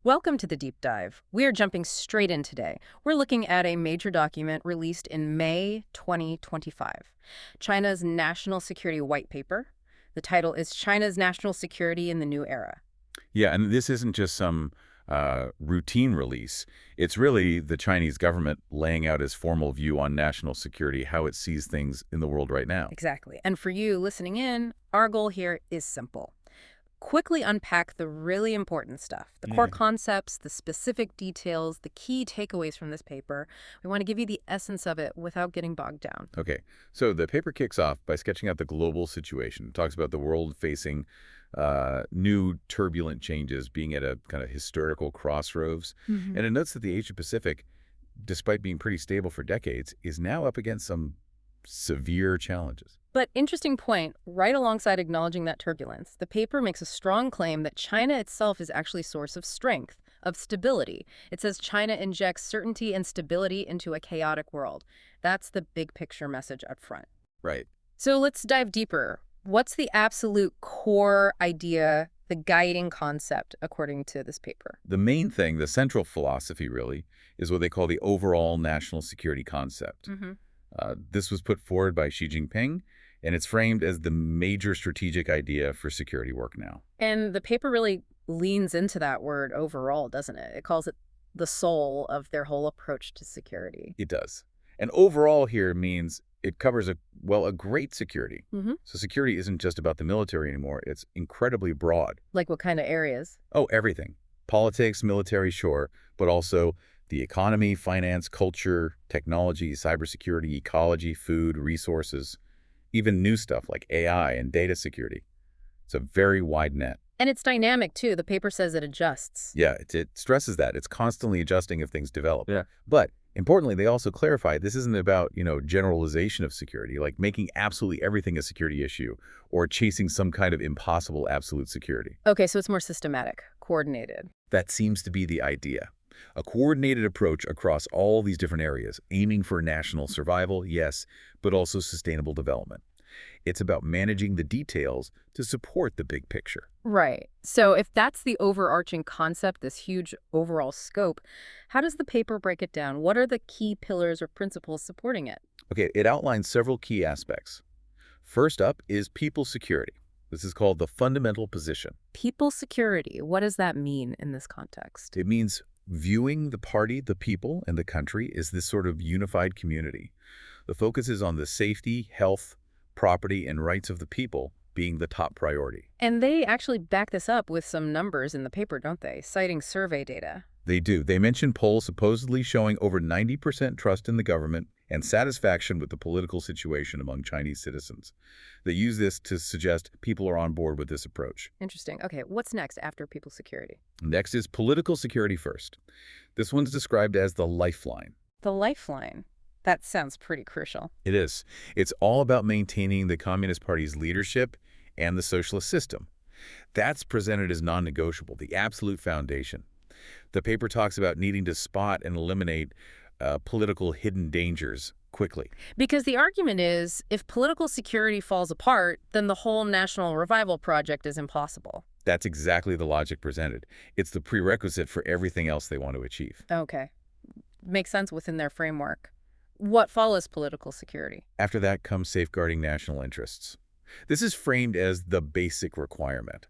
Welcome to the deep dive. We are jumping straight in today. We're looking at a major document released in May 2025, China's National Security White Paper. The title is China's National Security in the New Era. Yeah, and this isn't just some routine release. It's really the Chinese government laying out its formal view on national security, how it sees things in the world right now. Exactly. And for you listening in, our goal here is simple. Quickly unpack the really important stuff, the core Yeah. concepts, the specific details, the key takeaways from this paper. We want to give you the essence of it without getting bogged down. Okay, so the paper kicks off by sketching out the global situation. It talks about the world facing new turbulent changes, being at a kind of historical crossroads. And it notes that the Asia Pacific, despite being pretty stable for decades, is now up against some severe challenges. But interesting point, right alongside acknowledging that turbulence, the paper makes a strong claim that China itself is actually a source of strength, of stability. It says China injects certainty and stability into a chaotic world. That's the big picture message up front. Right. So let's dive deeper. What's the absolute core idea, the guiding concept, according to this paper? The main thing, the central philosophy really, is what they call the overall national security concept. This was put forward by Xi Jinping, and it's framed as the major strategic idea for security work now. And the paper really leans into that word overall, doesn't it? It calls it the soul of their whole approach to security. It does. And overall here means it covers a great security. So security isn't just about the military anymore. It's incredibly broad. Like what kind of areas? Oh, everything. Politics, military, sure, but also the economy, finance, culture, technology, cybersecurity, ecology, food, resources, even new stuff like AI and data security. It's a very wide net. And it's dynamic, too. The paper says it adjusts. Yeah, it stresses that. It's constantly adjusting if things develop. Yeah. But importantly, they also clarify this isn't about, generalization of security, like making absolutely everything a security issue or chasing some kind of impossible absolute security. Okay, so it's more systematic, coordinated. That seems to be the idea. A coordinated approach across all these different areas, aiming for national survival, yes, but also sustainable development. It's about managing the details to support the big picture. Right. So if that's the overarching concept, this huge overall scope, how does the paper break it down? What are the key pillars or principles supporting it? Okay, it outlines several key aspects. First up is people security. This is called the fundamental position. People security, what does that mean in this context? It means viewing the party, the people, and the country as this sort of unified community. The focus is on the safety, health, property, and rights of the people being the top priority. And they actually back this up with some numbers in the paper, don't they? Citing survey data. They do. They mention polls supposedly showing over 90% trust in the government and satisfaction with the political situation among Chinese citizens. They use this to suggest people are on board with this approach. Interesting. Okay, what's next after people security? Next is political security first. This one's described as the lifeline. The lifeline. That sounds pretty crucial. It is. It's all about maintaining the Communist Party's leadership and the socialist system. That's presented as non-negotiable, the absolute foundation. The paper talks about needing to spot and eliminate political hidden dangers quickly. Because the argument is, if political security falls apart, then the whole national revival project is impossible. That's exactly the logic presented. It's the prerequisite for everything else they want to achieve. Okay. Makes sense within their framework. What follows political security? After that comes safeguarding national interests. This is framed as the basic requirement.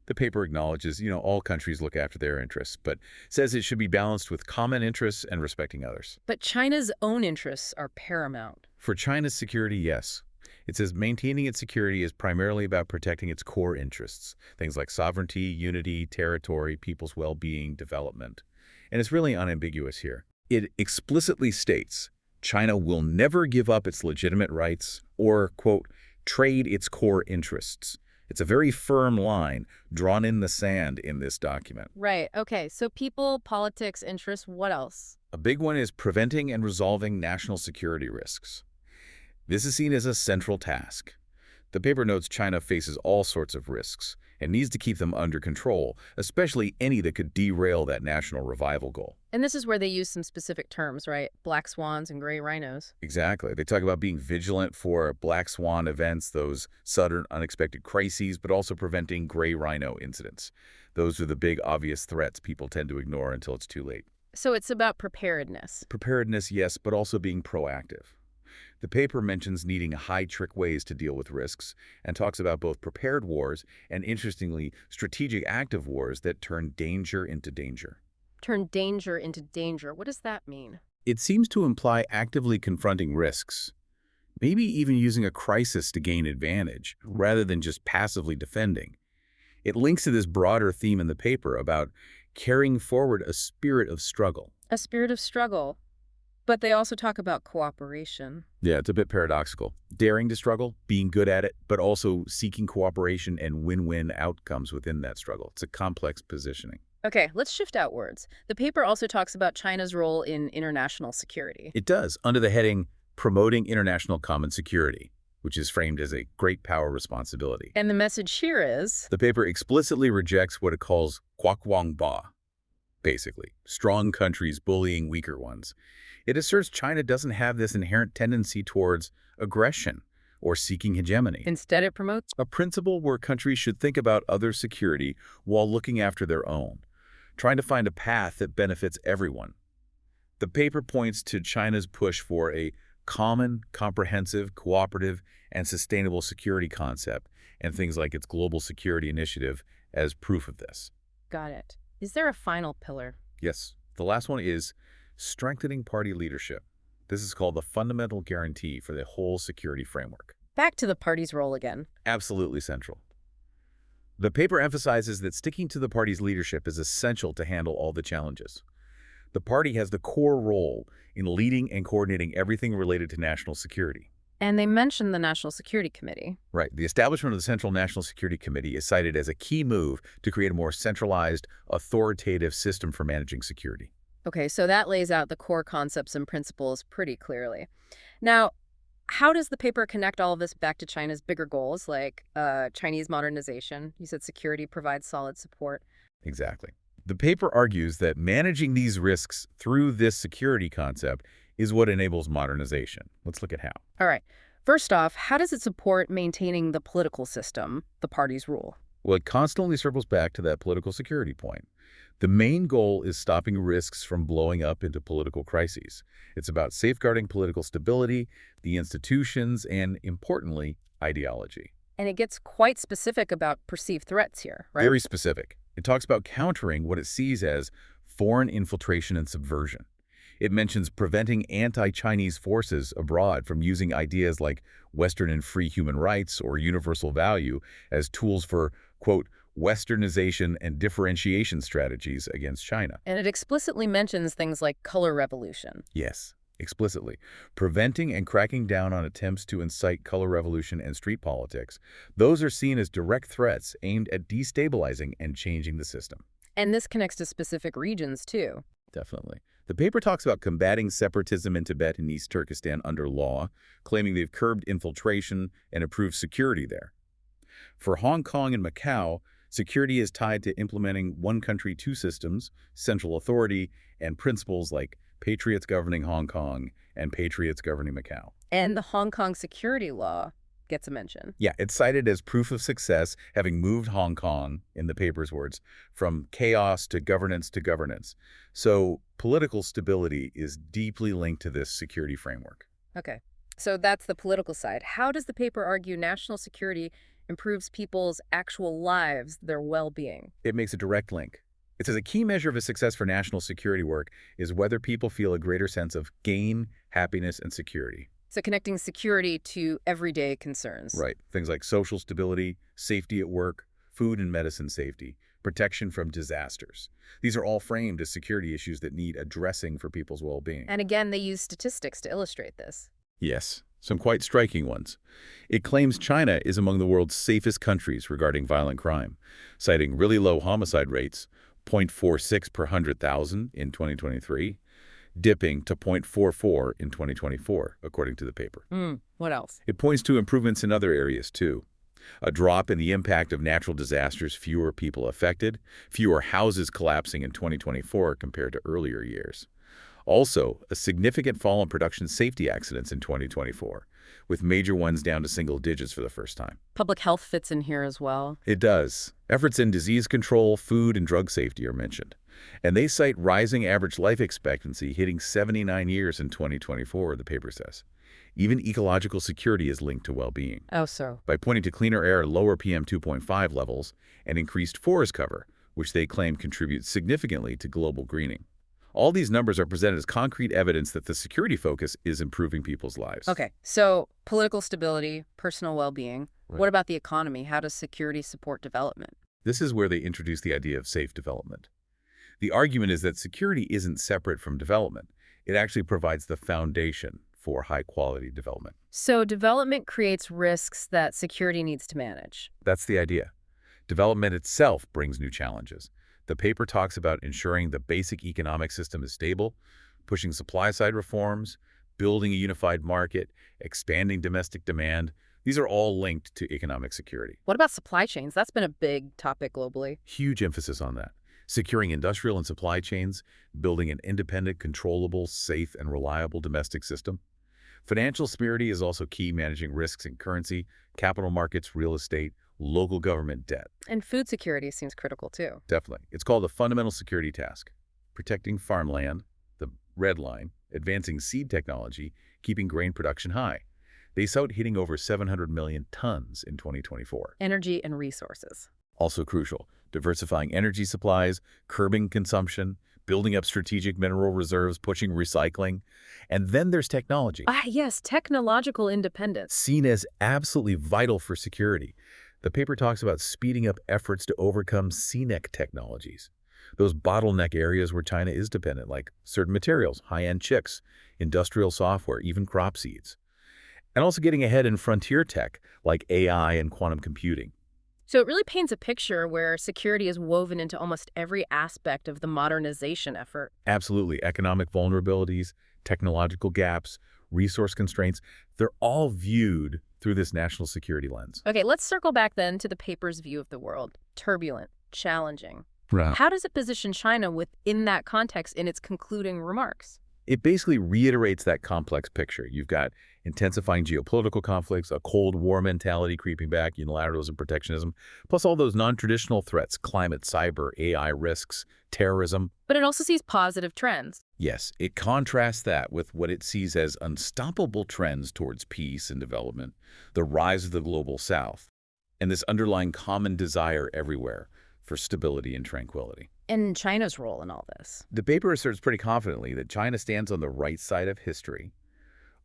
The paper acknowledges, all countries look after their interests, but says it should be balanced with common interests and respecting others. But China's own interests are paramount. For China's security, yes. It says maintaining its security is primarily about protecting its core interests, things like sovereignty, unity, territory, people's well-being, development. And it's really unambiguous here. It explicitly states China will never give up its legitimate rights or, quote, trade its core interests. It's a very firm line drawn in the sand in this document. Right. Okay. So people, politics, interests, what else? A big one is preventing and resolving national security risks. This is seen as a central task. The paper notes China faces all sorts of risks, and needs to keep them under control, especially any that could derail that national revival goal. And this is where they use some specific terms, right? Black swans and gray rhinos. Exactly. They talk about being vigilant for black swan events, those sudden unexpected crises, but also preventing gray rhino incidents. Those are the big obvious threats people tend to ignore until it's too late. So it's about preparedness. Preparedness, yes, but also being proactive. The paper mentions needing high-trick ways to deal with risks and talks about both prepared wars and, interestingly, strategic active wars that turn danger into danger. Turn danger into danger. What does that mean? It seems to imply actively confronting risks, maybe even using a crisis to gain advantage, rather than just passively defending. It links to this broader theme in the paper about carrying forward a spirit of struggle. A spirit of struggle. But they also talk about cooperation. Yeah, it's a bit paradoxical. Daring to struggle, being good at it, but also seeking cooperation and win-win outcomes within that struggle. It's a complex positioning. Okay, let's shift outwards. The paper also talks about China's role in international security. It does, under the heading Promoting International Common Security, which is framed as a great power responsibility. And the message here is, The paper explicitly rejects what it calls Ba, basically, strong countries bullying weaker ones. It asserts China doesn't have this inherent tendency towards aggression or seeking hegemony. instead it promotes. A principle where countries should think about other security while looking after their own, trying to find a path that benefits everyone. The paper points to China's push for a common, comprehensive, cooperative, and sustainable security concept, and things like its Global Security Initiative as proof of this. Got it. Is there a final pillar? Yes, the last one is strengthening party leadership. This is called the fundamental guarantee for the whole security framework. Back to the party's role again. Absolutely central. The paper emphasizes that sticking to the party's leadership is essential to handle all the challenges. The party has the core role in leading and coordinating everything related to national security. And they mention the National Security Committee. Right. The establishment of the Central National Security Committee is cited as a key move to create a more centralized, authoritative system for managing security. Okay, so that lays out the core concepts and principles pretty clearly. Now, how does the paper connect all of this back to China's bigger goals, like Chinese modernization? You said security provides solid support. Exactly. The paper argues that managing these risks through this security concept is what enables modernization. Let's look at how. All right. First off, how does it support maintaining the political system, the party's rule? Well, it constantly circles back to that political security point. The main goal is stopping risks from blowing up into political crises. It's about safeguarding political stability, the institutions, and, importantly, ideology. And it gets quite specific about perceived threats here, right? Very specific. It talks about countering what it sees as foreign infiltration and subversion. It mentions preventing anti-Chinese forces abroad from using ideas like Western and free human rights or universal value as tools for, quote, Westernization and differentiation strategies against China. And it explicitly mentions things like color revolution. Yes, explicitly. Preventing and cracking down on attempts to incite color revolution and street politics. Those are seen as direct threats aimed at destabilizing and changing the system. And this connects to specific regions, too. Definitely. The paper talks about combating separatism in Tibet and East Turkestan under law, claiming they've curbed infiltration and improved security there. For Hong Kong and Macau, security is tied to implementing one country, two systems, central authority, and principles like patriots governing Hong Kong and patriots governing Macau. And the Hong Kong security law gets a mention. Yeah, it's cited as proof of success, having moved Hong Kong, in the paper's words, from chaos to governance to governance. So political stability is deeply linked to this security framework. Okay, so that's the political side. How does the paper argue national security improves people's actual lives, their well-being? It makes a direct link. It says a key measure of a success for national security work is whether people feel a greater sense of gain, happiness, and security. So connecting security to everyday concerns. Right. Things like social stability, safety at work, food and medicine safety, protection from disasters. These are all framed as security issues that need addressing for people's well-being. And again, they use statistics to illustrate this. Yes, some quite striking ones. It claims China is among the world's safest countries regarding violent crime, citing really low homicide rates, 0.46 per 100,000 in 2023, dipping to 0.44 in 2024, according to the paper. What else? It points to improvements in other areas, too. A drop in the impact of natural disasters, fewer people affected, fewer houses collapsing in 2024 compared to earlier years. Also, a significant fall in production safety accidents in 2024, with major ones down to single digits for the first time. Public health fits in here as well. It does. Efforts in disease control, food, and drug safety are mentioned. And they cite rising average life expectancy hitting 79 years in 2024, the paper says. Even ecological security is linked to well-being. Oh, so. By pointing to cleaner air, lower PM 2.5 levels, and increased forest cover, which they claim contributes significantly to global greening. All these numbers are presented as concrete evidence that the security focus is improving people's lives. Okay, so political stability, personal well-being. Right. What about the economy? How does security support development? This is where they introduce the idea of safe development. The argument is that security isn't separate from development. It actually provides the foundation for high-quality development. So development creates risks that security needs to manage. That's the idea. Development itself brings new challenges. The paper talks about ensuring the basic economic system is stable, pushing supply-side reforms, building a unified market, expanding domestic demand. These are all linked to economic security. What about supply chains? That's been a big topic globally. Huge emphasis on that. Securing industrial and supply chains, building an independent, controllable, safe, and reliable domestic system. Financial security is also key, managing risks in currency, capital markets, real estate, local government debt. And food security seems critical too. Definitely. It's called a fundamental security task. Protecting farmland, the red line, advancing seed technology, keeping grain production high. They cite hitting over 700 million tons in 2024. Energy and resources. Also crucial, diversifying energy supplies, curbing consumption, building up strategic mineral reserves, pushing recycling. And then there's technology. Yes, technological independence. Seen as absolutely vital for security. The paper talks about speeding up efforts to overcome CNEC technologies, those bottleneck areas where China is dependent, like certain materials, high-end chips, industrial software, even crop seeds. And also getting ahead in frontier tech, like AI and quantum computing. So it really paints a picture where security is woven into almost every aspect of the modernization effort. Absolutely. Economic vulnerabilities, technological gaps, resource constraints, they're all viewed through this national security lens. Okay, let's circle back then to the paper's view of the world. Turbulent, challenging. Right. How does it position China within that context in its concluding remarks? It basically reiterates that complex picture. You've got intensifying geopolitical conflicts, a Cold War mentality creeping back, unilateralism, protectionism, plus all those non-traditional threats, climate, cyber, AI risks, terrorism. But it also sees positive trends. Yes, it contrasts that with what it sees as unstoppable trends towards peace and development, the rise of the global south, and this underlying common desire everywhere for stability and tranquility. And China's role in all this. The paper asserts pretty confidently that China stands on the right side of history,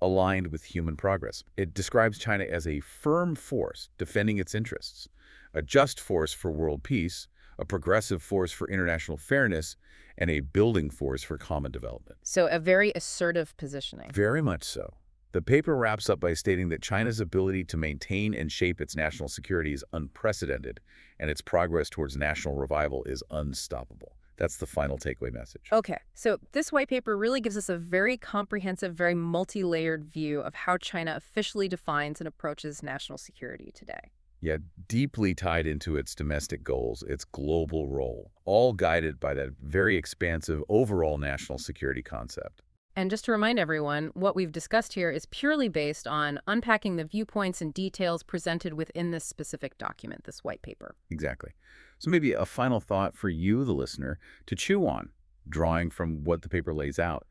aligned with human progress. It describes China as a firm force defending its interests, a just force for world peace, a progressive force for international fairness, and a building force for common development. So a very assertive positioning. Very much so. The paper wraps up by stating that China's ability to maintain and shape its national security is unprecedented, and its progress towards national revival is unstoppable. That's the final takeaway message. Okay, so this white paper really gives us a very comprehensive, very multi-layered view of how China officially defines and approaches national security today. Yeah, deeply tied into its domestic goals, its global role, all guided by that very expansive overall national security concept. And just to remind everyone, what we've discussed here is purely based on unpacking the viewpoints and details presented within this specific document, this white paper. Exactly. So maybe a final thought for you, the listener, to chew on, drawing from what the paper lays out.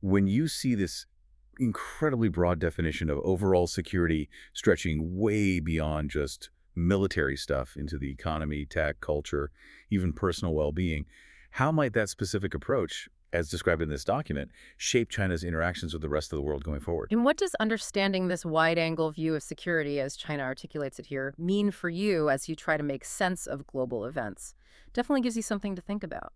When you see this incredibly broad definition of overall security stretching way beyond just military stuff into the economy, tech, culture, even personal well-being, how might that specific approach, as described in this document, shape China's interactions with the rest of the world going forward? And what does understanding this wide-angle view of security, as China articulates it here, mean for you as you try to make sense of global events? Definitely gives you something to think about.